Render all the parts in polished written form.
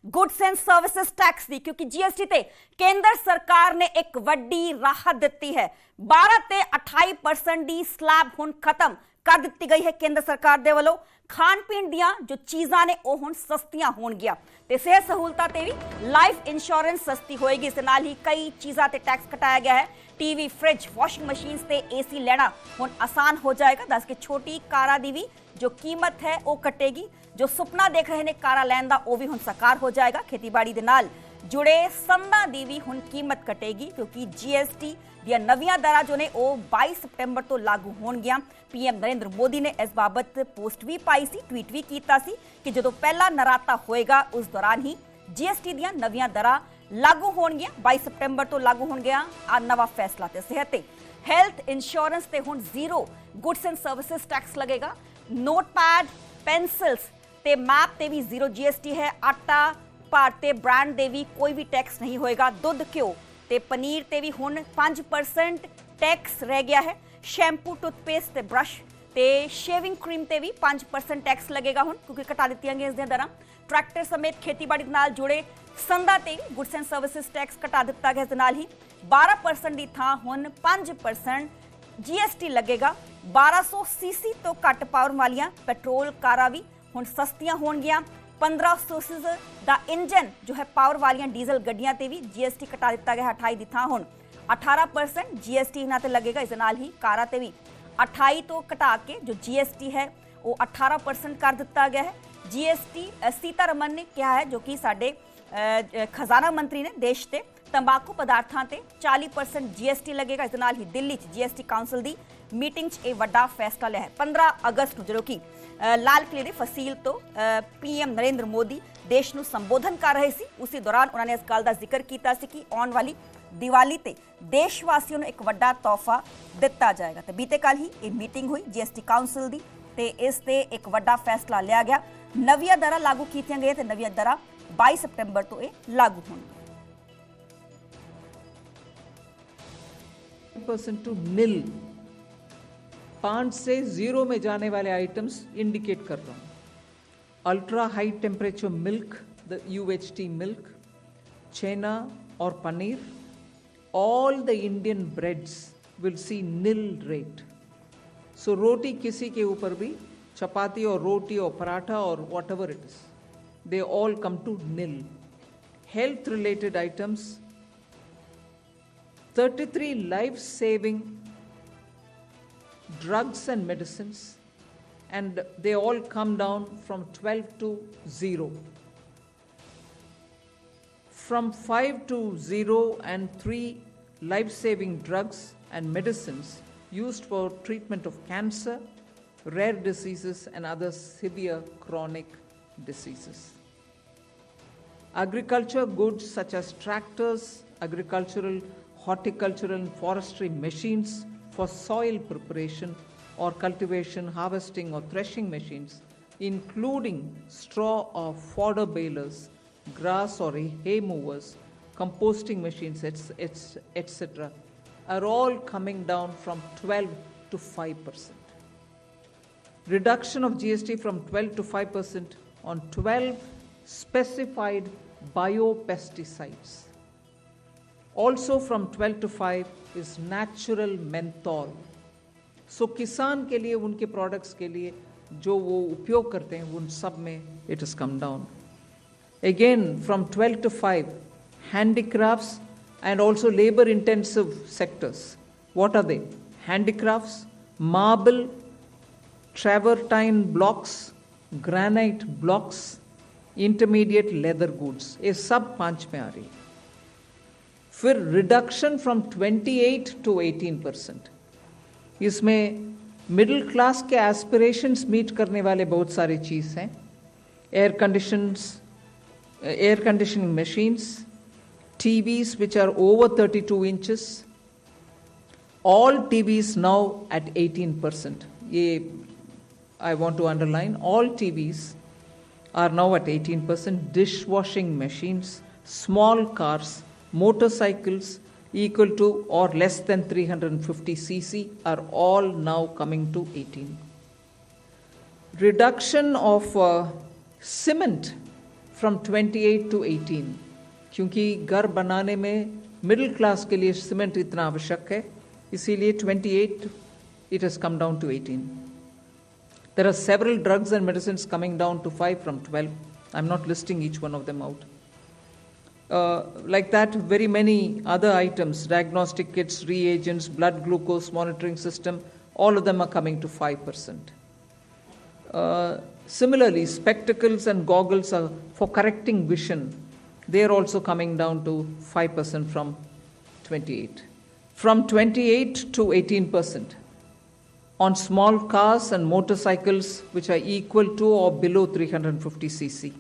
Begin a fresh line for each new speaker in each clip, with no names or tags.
Goods and services tax ਦੀ, ਕਿਉਂਕਿ GST ਤੇ ਕੇਂਦਰ ਸਰਕਾਰ ਨੇ ਇੱਕ ਵੱਡੀ ਰਾਹਤ ਦਿੱਤੀ ਹੈ। 12 ਤੇ 28% ਦੀ ਸਲੈਬ ਹੁਣ ਖਤਮ ਕਰ ਦਿੱਤੀ ਗਈ ਹੈ ਕੇਂਦਰ ਸਰਕਾਰ ਦੇ ਵੱਲੋਂ। ਖਾਣ ਪੀਣ ਦੀਆਂ ਜੋ ਚੀਜ਼ਾਂ ਨੇ ਉਹ ਹੁਣ ਸਸਤੀਆਂ ਹੋਣਗੀਆਂ ਤੇ ਸਿਹਤ ਸਹੂਲਤਾਂ ਤੇ ਵੀ ਲਾਈਫ ਇੰਸ਼ੋਰੈਂਸ ਸਸਤੀ ਹੋਏਗੀ। ਇਸ ਨਾਲ ਹੀ ਕਈ ਚੀਜ਼ਾਂ ਤੇ ਟੈਕਸ ਘਟਾਇਆ ਗਿਆ ਹੈ। टीवी, फ्रिज, वॉशिंग मशीन से एसी लेना हुण आसान हो जाएगा। दस के छोटी कारा दी भी जो कीमत है वो कटेगी। जो सुपना देख रहे ने कारा लैन दा वो भी हुण साकार हो जाएगा। खेतीबाड़ी दे नाल जुड़े संदां दी भी हुण कीमत कटेगी, क्योंकि जीएसटी ਦੀਆਂ ਨਵੀਆਂ ਦਰਾਂ ਜੋ ਨੇ ਉਹ 22 ਸਤੰਬਰ ਤੋਂ ਲਾਗੂ ਹੋਣਗੀਆਂ। ਪੀਐਮ ਨਰਿੰਦਰ ਮੋਦੀ ਨੇ ਇਸ ਬਾਬਤ ਪੋਸਟ ਵੀ ਪਾਈ ਸੀ, ਟਵੀਟ ਵੀ ਕੀਤਾ ਸੀ ਕਿ ਜਦੋਂ ਪਹਿਲਾ ਨਰਾਤਾ ਹੋਏਗਾ ਉਸ ਦੌਰਾਨ ਹੀ जीएसटी ਦੀਆਂ ਨਵੀਆਂ ਦਰਾਂ लागू होणगियां। 22 सितंबर तो लागू होणगियां आ नवा फैसला। ते सेहत हैल्थ इंश्योरेंस ते हुण zero goods and services tax लगेगा। नोटपैड, पेंसिल्स ते मैप ते भी जीरो जीएसटी है। आटा, भारतीय ब्रांड दे भी कोई भी टैक्स नहीं होएगा। दुध, घ्यो ते पनीर ते भी हुण 5% टैक्स रह गया है। शैंपू, टूथपेस्ट ते ब्रश ते शेविंग क्रीम ते भी 5% टैक्स लगेगा हुण, क्योंकि घटा दित्तियां गईयां इस दरां। ट्रैक्टर समेत खेतीबाड़ी नाल जुड़े संदा ते गुड्स एंड सर्विसेज टैक्स घटा दिता गया। इस नाल ही 12% की थां हुण 5% जीएसटी लगेगा। 1200 सीसी तो घट पावर वालियां पेट्रोल कारां भी हुण सस्तियां होणगियां। 1500 सीसी दा इंजन जो है पावर वालियां डीजल गड्डियां ते भी जीएसटी घटा दिता गया। 28 की थां हुण 18% जीएसटी इन्हां ते लगेगा। इस नाल ही कारां ते भी 28 तो घटा के जो जीएसटी है वो 18% कर दिता गया है। जीएसटी सीतारमन ने कहा है, जो कि साडे खजाना मंत्री ने, देश के तंबाकू पदार्थों से 40% जीएसटी लगेगा। इस नाल ही दिल्ली जीएसटी काउंसिल की मीटिंग एक बड़ा फैसला लिया है। 15 अगस्त को जो कि लाल किले की फसील तो पीएम नरेंद्र मोदी देश को संबोधन कर रहे थे, उसी दौरान उन्होंने इस गल का जिक्र किया कि आने वाली दिवाली ते देशवासियों को एक बड़ा तोहफा दिता जाएगा। तो बीते कल ही ये मीटिंग हुई जीएसटी काउंसिल की, तो इस ते एक बड़ा फैसला लिया गया। नवीं दरां लागू की गई तो नवीं दरां 22 सितंबर तो ये लागू होंगी।
% टू नील 5 से 0 में जाने वाले आइटम्स इंडिकेट कर रहा हूँ। Ultra high temperature milk, the UHT milk, chhena और paneer, all the Indian breads will see nil rate. So रोटी किसी के ऊपर भी, चपाती और रोटी और पराठा और whatever it is, they all come to nil. Health related items, 33 life saving drugs and medicines, and they all come down from 12 to 0. From 5 to 0 and 3 life saving drugs and medicines used for treatment of cancer, rare diseases and other severe chronic diseases. Agriculture goods such as tractors, agricultural, horticultural and forestry machines for soil preparation or cultivation, harvesting or threshing machines, including straw or fodder balers, grass or hay movers, composting machines, etc., are all coming down from 12 to 5%. Reduction of GST from 12 to 5% on 12 specified biopesticides. Also from 12 to 5 is natural menthol. So किसान के लिए, उनके products के लिए जो वो उपयोग करते हैं उन सब में it has come down. Again from 12 to 5, handicrafts and also labor intensive sectors. What are they? Handicrafts, marble, travertine blocks, granite blocks, intermediate leather goods, ये सब 5 में आ रही है। फिर रिडक्शन फ्रॉम 28 to 18%। इसमें मिडिल क्लास के एस्पिरेशंस मीट करने वाले बहुत सारे चीज़ हैं। Air conditioning machines, TVs which are over 32 inches, all TVs now at 18%. ये I want to underline, all TVs are now at 18%. Dishwashing machines, small cars, motorcycles equal to or less than 350 cc are all now coming to 18. Reduction of cement from 28 to 18, क्योंकि घर बनाने में middle class के लिए cement इतना आवश्यक है, इसीलिए 28 it has come down to 18. There are several drugs and medicines coming down to 5 from 12. I'm not listing each one of them out. Like that, very many other items, diagnostic kits, reagents, blood glucose monitoring system, all of them are coming to 5%. Similarly, spectacles and goggles are for correcting vision. They are also coming down to 5% from 28. From 28 to 18% on small cars and motorcycles which are equal to or below 350 cc.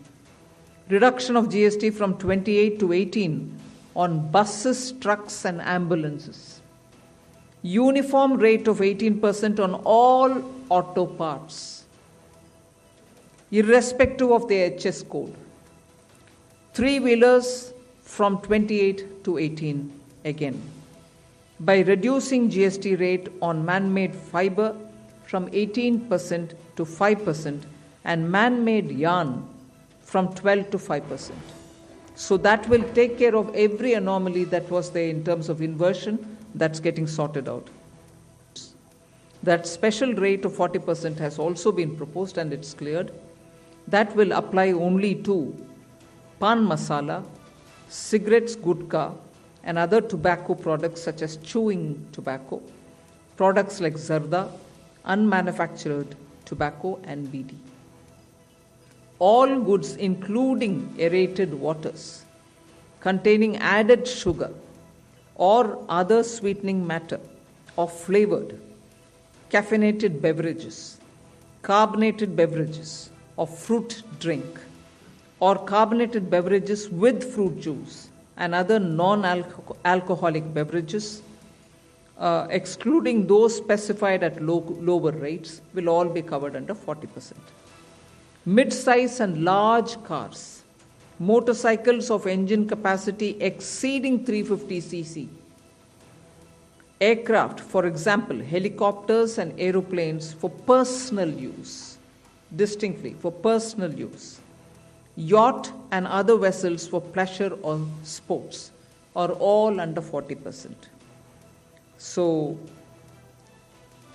Reduction of GST from 28 to 18 on buses, trucks and ambulances. Uniform rate of 18% on all auto parts, irrespective of the HS code. Three-wheelers from 28 to 18 again. By reducing GST rate on man-made fiber from 18% to 5% and man-made yarn from 12 to 5%. So that will take care of every anomaly that was there in terms of inversion that's getting sorted out. That special rate of 40% has also been proposed and it's cleared. That will apply only to pan masala, cigarettes, gutka, and other tobacco products such as chewing tobacco, products like zarda, unmanufactured tobacco, and BD. All goods, including aerated waters, containing added sugar or other sweetening matter, or flavored, caffeinated beverages, carbonated beverages, or fruit drink, or carbonated beverages with fruit juice, and other non-alcoholic beverages, excluding those specified at lower rates, will all be covered under 40%. Mid-size and large cars, motorcycles of engine capacity exceeding 350 cc, aircraft, for example, helicopters and aeroplanes for personal use, distinctly for personal use, yacht and other vessels for pleasure or sports are all under 40%. So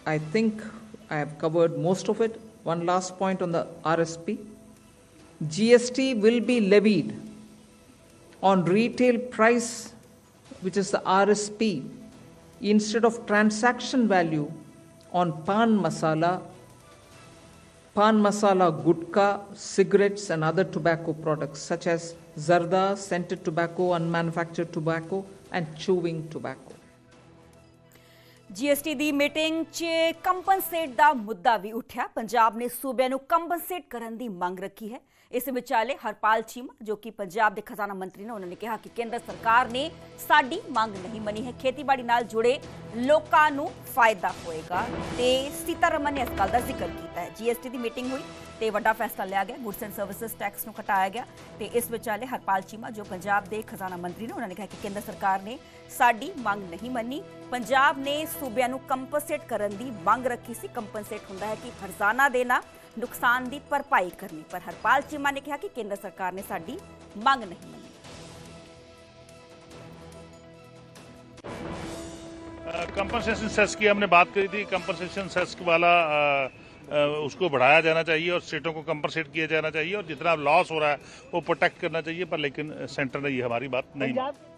I think I have covered most of it. One last point on the RSP. GST will be levied on retail price, which is the RSP, instead of transaction value on pan masala, gutka, cigarettes and other tobacco products such as zarda, scented tobacco, unmanufactured tobacco and chewing tobacco.
GST the meeting 'ਚ compensate ਦਾ ਮੁੱਦਾ ਵੀ ਉੱਠਿਆ। ਪੰਜਾਬ ਨੇ ਸੂਬਿਆਂ ਨੂੰ compensate ਕਰਨ ਦੀ ਮੰਗ ਰੱਖੀ ਹੈ। ਇਸ ਵਿਚਾਲੇ ਹਰਪਾਲ ਚੀਮਾ ਜੋ ਕਿ ਪੰਜਾਬ ਦੇ ਖਜ਼ਾਨਾ ਮੰਤਰੀ ਨੇ, ਉਹਨਾਂ ਨੇ ਕਿਹਾ ਕਿ ਕੇਂਦਰ ਸਰਕਾਰ ਨੇ ਸਾਡੀ ਮੰਗ ਨਹੀਂ ਮੰਨੀ ਹੈ। ਖੇਤੀਬਾੜੀ ਨਾਲ ਜੁੜੇ ਲੋਕਾਂ ਨੂੰ ਫਾਇਦਾ ਹੋਏਗਾ ਤੇ ਸੀਤਾਰਮਨ ਨੇ ਇਸ ਗੱਲ ਦਾ ਜ਼ਿਕਰ ਕੀਤਾ ਹੈ। जीएसटी ਦੀ ਮੀਟਿੰਗ ਹੋਈ ਤੇ ਵੱਡਾ ਫੈਸਲਾ ਲਿਆ ਗਿਆ, ਗੁड्स एंड सर्विसेज टैक्स ਨੂੰ ਘਟਾਇਆ ਗਿਆ ਤੇ ਇਸ ਵਿਚਾਲੇ ਹਰਪਾਲ ਚੀਮਾ ਜੋ ਪੰਜਾਬ ਦੇ ਖਜ਼ਾਨਾ ਮੰਤਰੀ ਨੇ, ਉਹਨਾਂ ਨੇ ਕਿਹਾ ਕਿ ਕੇਂਦਰ ਸਰਕਾਰ ਨੇ ਸਾਡੀ ਮੰਗ ਨਹੀਂ ਮੰਨੀ। ਪੰਜਾਬ ਨੇ ਸੂਬਿਆਂ ਨੂੰ ਕੰਪਨਸੇਟ ਕਰਨ ਦੀ ਮੰਗ ਰੱਖੀ ਸੀ। ਕੰਪਨਸੇਟ ਹੁੰਦਾ ਹੈ ਕਿ ਹਰਜ਼ਾਨਾ ਦੇਣਾ, नुकसान की भरपाई करनी, पर हरपाल चीमा ने कहा कि केंद्र सरकार ने साडी मांग नहीं मानी।
कंपनसेशन सेस की हमने बात करी थी। कंपनसेशन सेस वाला उसको बढ़ाया जाना चाहिए और स्टेटों को कंपनसेट किया जाना चाहिए और जितना लॉस हो रहा है वो प्रोटेक्ट करना चाहिए, पर लेकिन सेंटर ने ये हमारी बात नहीं मानी।